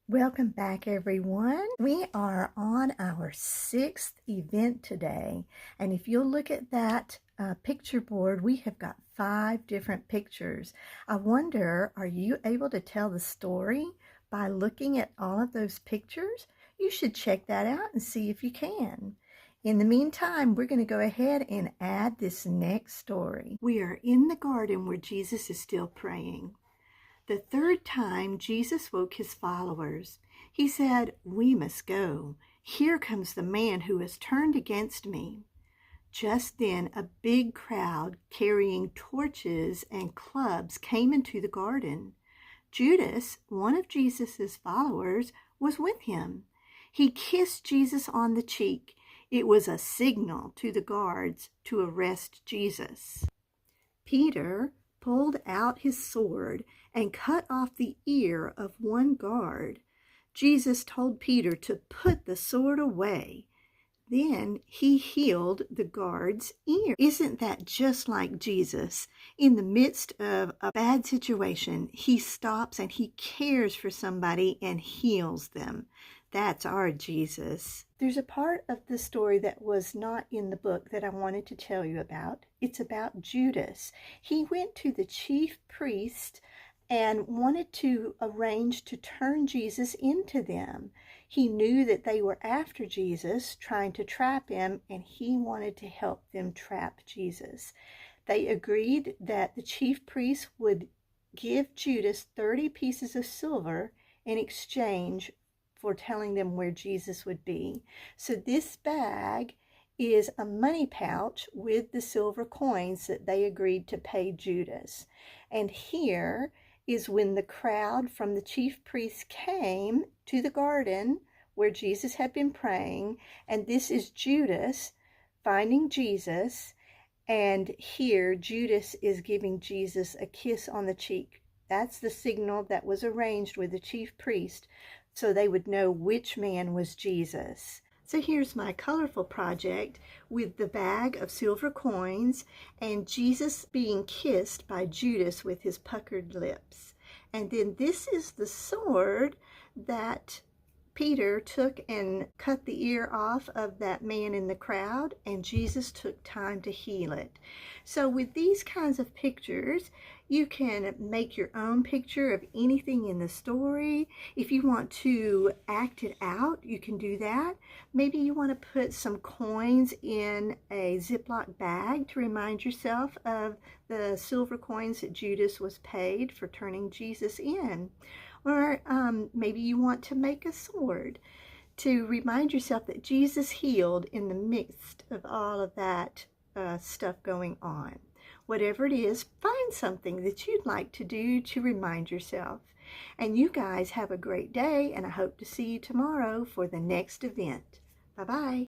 Welcome back, everyone. We are on our 6th event today, and if you'll look at that picture board, we have got 5 different pictures. I wonder, are you able to tell the story by looking at all of those pictures? You should check that out and see if you can. In the meantime, we're going to go ahead and add this next story. We are in the garden where Jesus is still praying. The third time Jesus woke his followers. He said, "We must go. Here comes the man who has turned against me." Just then a big crowd carrying torches and clubs came into the garden. Judas, one of Jesus' followers, was with him. He kissed Jesus on the cheek. It was a signal to the guards to arrest Jesus. Peter pulled out his sword and cut off the ear of one guard. Jesus told Peter to put the sword away. Then he healed the guard's ear. Isn't that just like Jesus? In the midst of a bad situation, he stops and he cares for somebody and heals them. That's our Jesus. There's a part of the story that was not in the book that I wanted to tell you about. It's about Judas. He went to the chief priest and wanted to arrange to turn Jesus into them. He knew that they were after Jesus, trying to trap him, and he wanted to help them trap Jesus. They agreed that the chief priest would give Judas 30 pieces of silver in exchange for telling them where Jesus would be. So this bag is a money pouch with the silver coins that they agreed to pay Judas. And here is when the crowd from the chief priest came to the garden where Jesus had been praying, and this is Judas finding Jesus, and here Judas is giving Jesus a kiss on the cheek. That's the signal that was arranged with the chief priest so they would know which man was Jesus. So here's my colorful project with the bag of silver coins and Jesus being kissed by Judas with his puckered lips. And then this is the sword that Peter took and cut the ear off of that man in the crowd, and Jesus took time to heal it. So with these kinds of pictures, you can make your own picture of anything in the story. If you want to act it out, you can do that. Maybe you want to put some coins in a Ziploc bag to remind yourself of the silver coins that Judas was paid for turning Jesus in. Or maybe you want to make a sword to remind yourself that Jesus healed in the midst of all of that stuff going on. Whatever it is, find something that you'd like to do to remind yourself. And you guys have a great day, and I hope to see you tomorrow for the next event. Bye-bye.